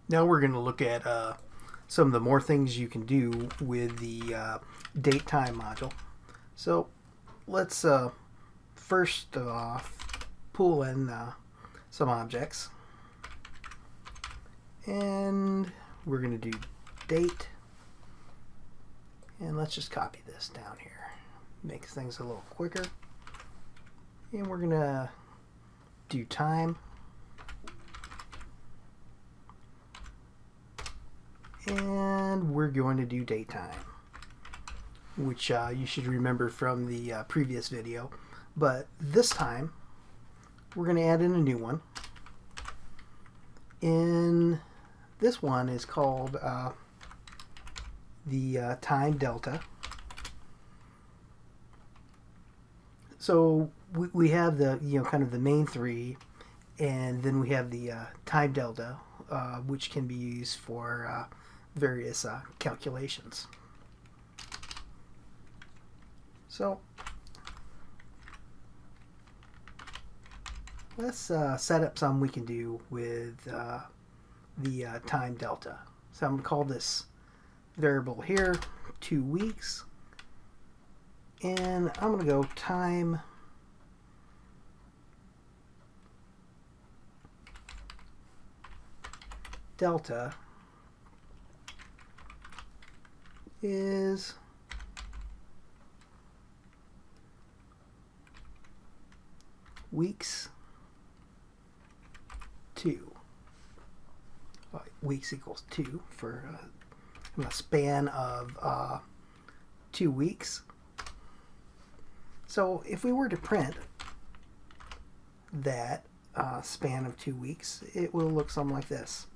Now we're going to look at some of the more things you can do with the date time module. So let's first off pull in some objects, and we're going to do date, and let's just copy this down here, makes things a little quicker. And we're going to do time, and we're going to do date time, which you should remember from the previous video. But this time we're going to add in a new one, and this one is called the time delta. So we have the kind of the main three, and then we have the time delta, which can be used for various calculations. So let's set up some we can do with the time delta. So I'm going to call this variable here 2 weeks, and I'm going to go time delta is weeks 2. Weeks equals 2 for a span of 2 weeks. So if we were to print that span of 2 weeks, it will look something like this.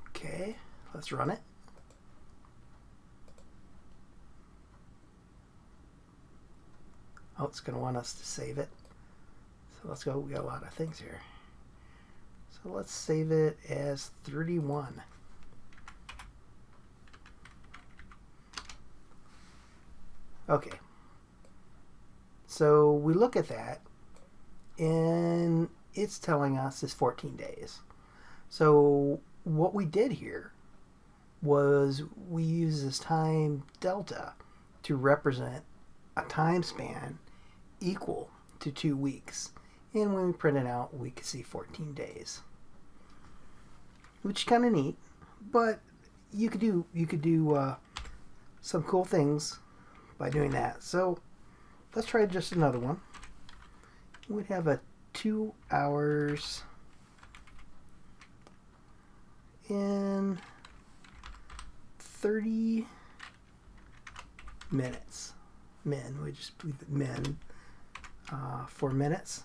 Okay, let's run it. Oh, it's going to want us to save it. So let's go. We got a lot of things here. So let's save it as 31. Okay. So we look at that, and it's telling us it's 14 days. So what we did here was we used this time delta to represent a time span equal to 2 weeks, and when we print it out we could see 14 days, which is kind of neat. But you could do some cool things by doing that. So let's try just another one. We'd have a 2 hours in 30 minutes. Min, we just leave it min for minutes,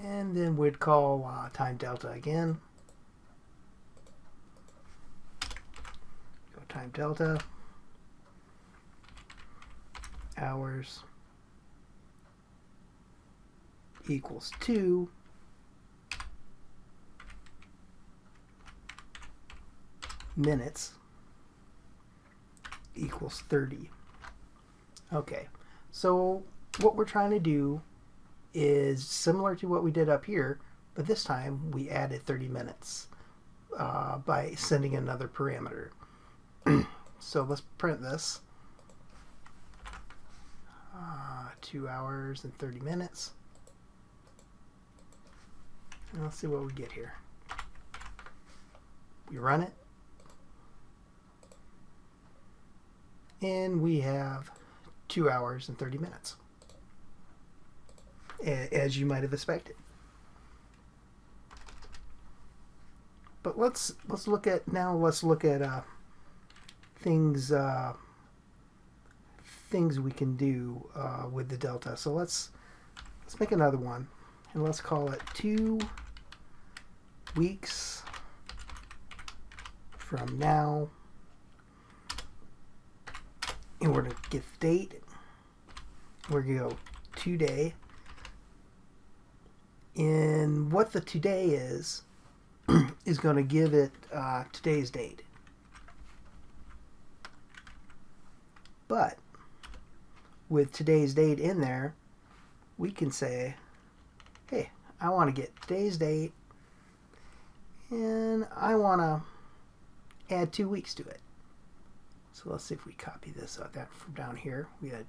and then we'd call time delta again. Go time delta hours equals 2 minutes equals 30. Okay, so what we're trying to do is similar to what we did up here, but this time we added 30 minutes by sending another parameter. So let's print this. 2 hours and 30 minutes. And let's see what we get here. We run it, and we have 2 hours and 30 minutes, as you might have expected. But let's look at things we can do with the delta. So let's make another one, and let's call it 2 weeks from now, and we're going to get the date. We're going to go today, and what the today is going to give it today's date. But with today's date in there, we can say, hey, I want to get today's date And I want to add 2 weeks to it. So let's see if we copy this that from down here. We had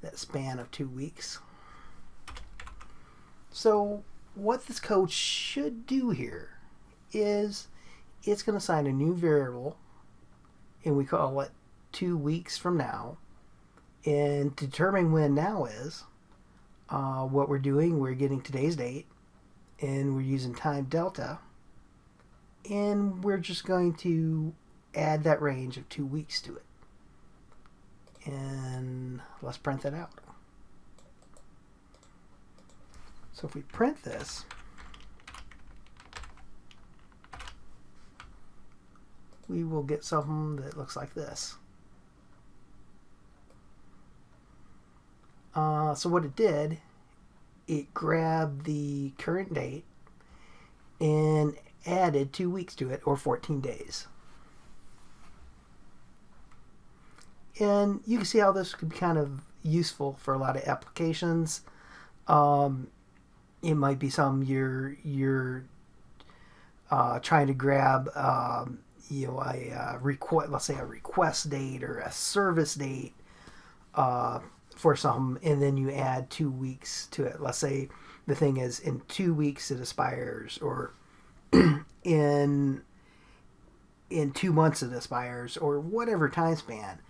that span of 2 weeks. So what this code should do here is it's going to assign a new variable, and we call it 2 weeks from now. And determine when now is, what we're doing, we're getting today's date, and we're using time delta, and we're just going to add that range of 2 weeks to it. And let's print that out. So if we print this, we will get something that looks like this. So what it did, it grabbed the current date and added 2 weeks to it, or 14 days. And you can see how this could be kind of useful for a lot of applications. It might be something you're trying to grab, you know, a request, let's say a request date or a service date for something, and then you add 2 weeks to it. Let's say the thing is in 2 weeks it expires, or in 2 months it expires, or whatever time span.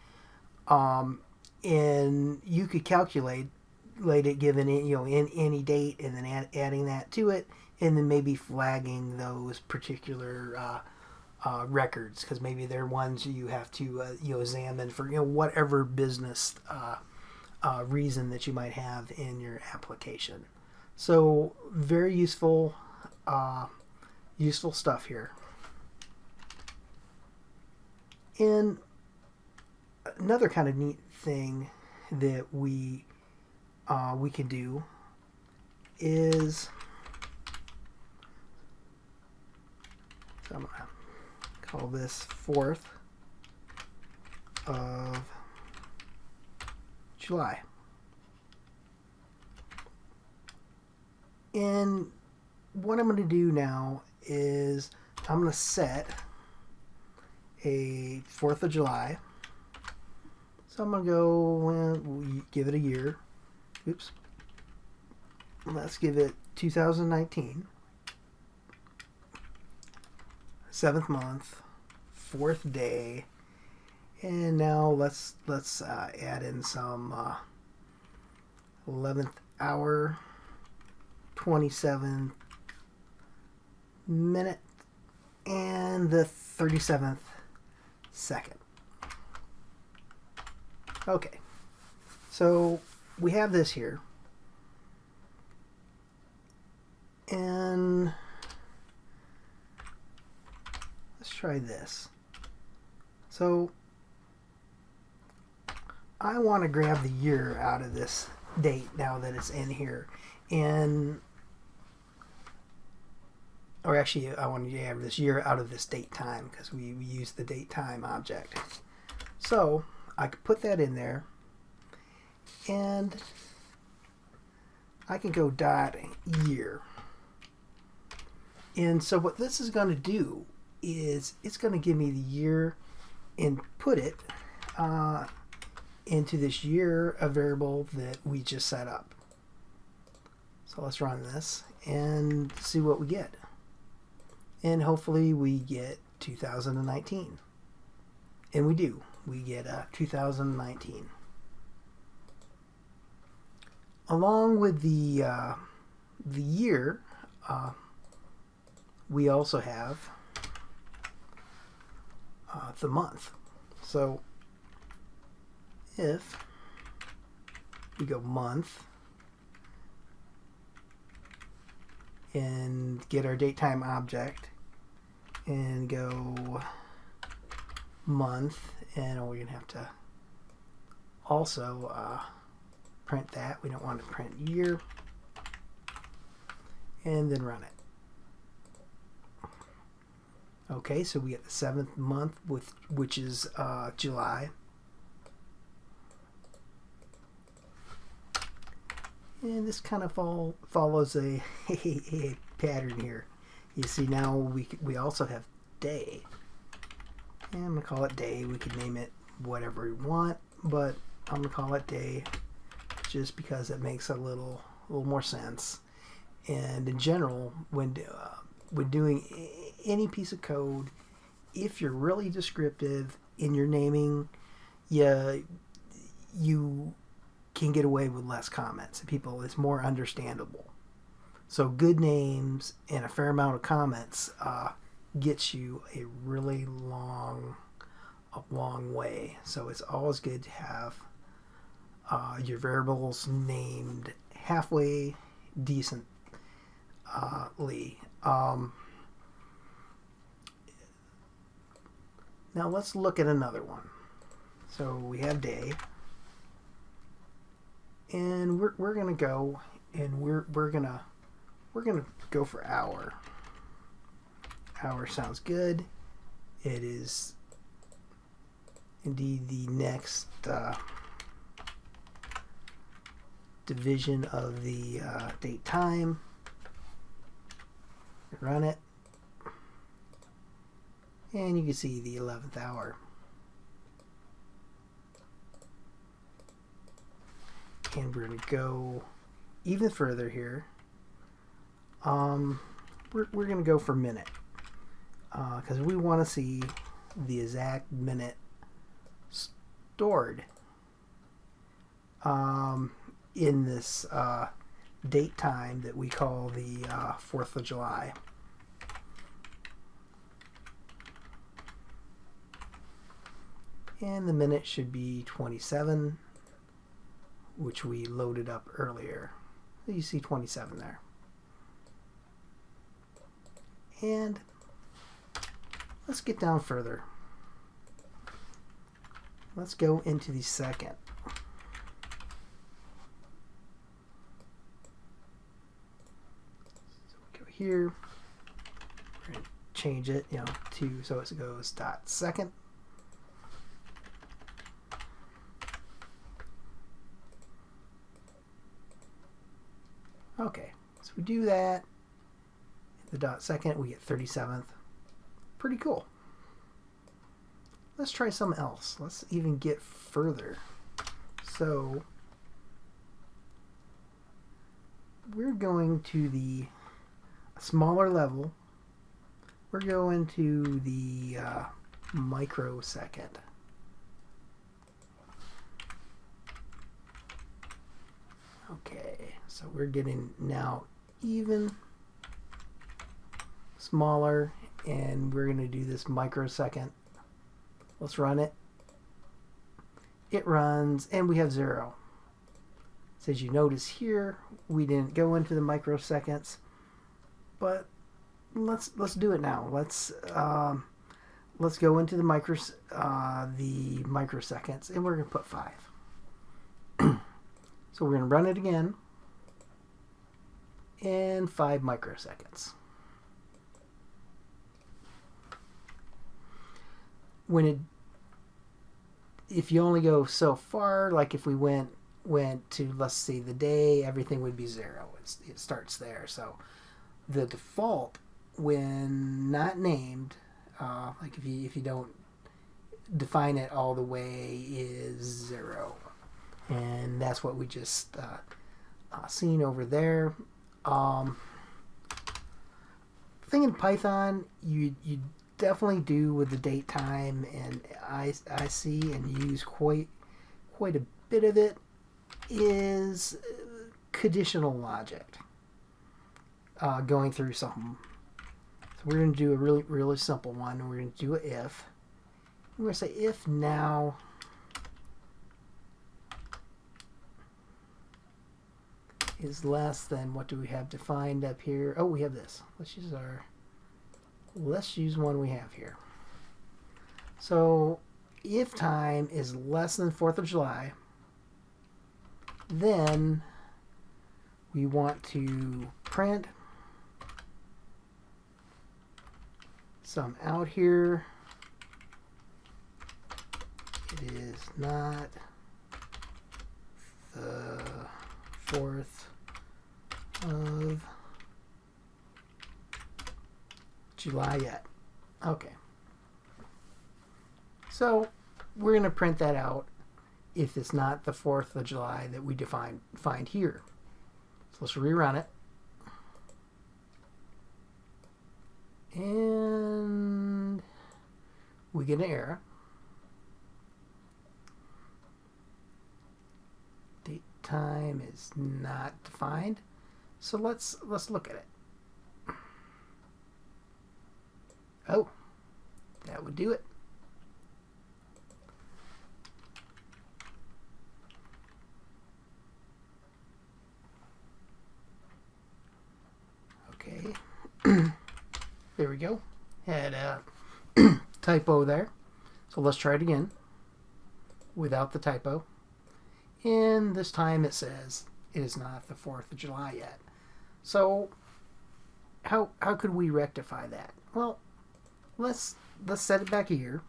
And you could calculate it given it, you know, in any date, and then adding that to it, and then maybe flagging those particular records, because maybe they're ones you have to you know, examine for, you know, whatever business reason that you might have in your application. So very useful useful stuff here. And another kind of neat thing that we can do is, so I'm gonna call this 4th of July. And what I'm going to do now is I'm going to set a 4th of July. So I'm going to go give it a year. Oops. Let's give it 2019. 7th month, 4th day. And now let's add in some 11th hour, 27th minute, and the 37th second. Okay, so we have this here, and let's try this. So I want to grab the year out of this date now that it's in here, and or actually I want to grab this year out of this date time, because we use the date time object. So I could put that in there, and I can go dot year. And so what this is going to do is it's going to give me the year and put it into this year, a variable that we just set up. So let's run this and see what we get. And hopefully we get 2019. And we do. We get 2019. Along with the year, we also have the month. So if we go month and get our datetime object and go month, and we're going to have to also print that. We don't want to print year, and then run it. Okay, so we get the 7th month, which is July. And this kind of follows a pattern here. You see now we also have day. And I'm going to call it day. We could name it whatever we want, but I'm going to call it day just because it makes a little more sense. And in general, when doing any piece of code, if you're really descriptive in your naming, you can get away with less comments. It's more understandable. So good names and a fair amount of comments gets you a really long way. So it's always good to have your variables named halfway decently. Now let's look at another one. So we have day, and we're gonna go and we're gonna go for hour. Hour sounds good. It is indeed the next division of the date time. Run it, and you can see the 11th hour. And we're going to go even further here. We're going to go for minute because we want to see the exact minute stored in this date time that we call the 4th of July. And the minute should be 27, which we loaded up earlier. You see 27 there. And let's get down further. Let's go into the second. So we go here. We're going to change it, to so it goes dot second. Okay, so we do that. The dot second, we get 37th. Pretty cool. Let's try something else. Let's even get further. So we're going to the smaller level. We're going to the microsecond. Okay, so we're getting now even smaller, and we're going to do this microsecond. Let's run it. It runs, and we have 0. So as you notice here, we didn't go into the microseconds, but let's do it now. Let's go into the microseconds, and we're going to put 5. So we're going to run it again, and 5 microseconds. If you only go so far, like if we went to, let's see, the day, everything would be 0. It starts there. So the default, when not named, like if you don't define it all the way, is 0. And that's what we just seen over there. Thing in Python, you definitely do with the date time, and I see and use quite a bit of it, is conditional logic. Going through something. So we're going to do a really simple one. We're going to do an if. We're going to say if now is less than, what do we have defined up here? Oh, we have this. Let's use one we have here. So if time is less than 4th of July, then we want to print some out here. It is not the 4th of July yet. Okay. So we're going to print that out if it's not the 4th of July that we find here. So let's rerun it. And we get an error. Date time is not defined. So let's look at it. Oh, that would do it. Okay. There we go. Had a typo there. So let's try it again without the typo. And this time it says it is not the 4th of July yet. So how could we rectify that? Well, let's set it back here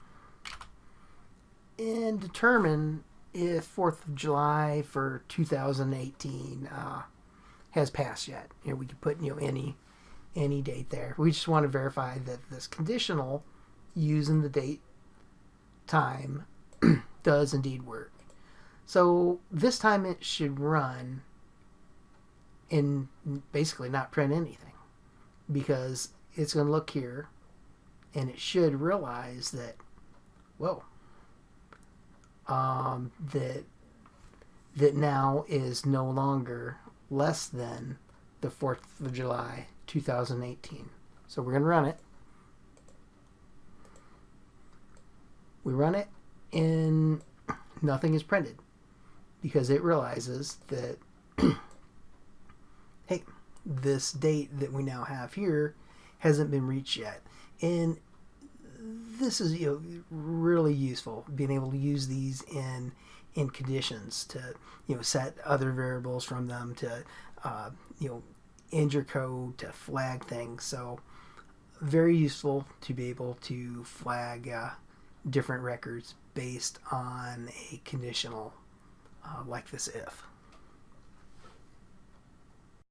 and determine if 4th of July for 2018 has passed yet. You know, we could put any date there. We just want to verify that this conditional using the date time does indeed work. So this time it should run and basically not print anything, because it's going to look here and it should realize that, whoa, that now is no longer less than the 4th of July 2018. So we're going to run it. We run it and nothing is printed because it realizes that hey, this date that we now have here hasn't been reached yet. And this is really useful, being able to use these in conditions to set other variables from them, to end your code, to flag things. So very useful to be able to flag different records based on a conditional like this if.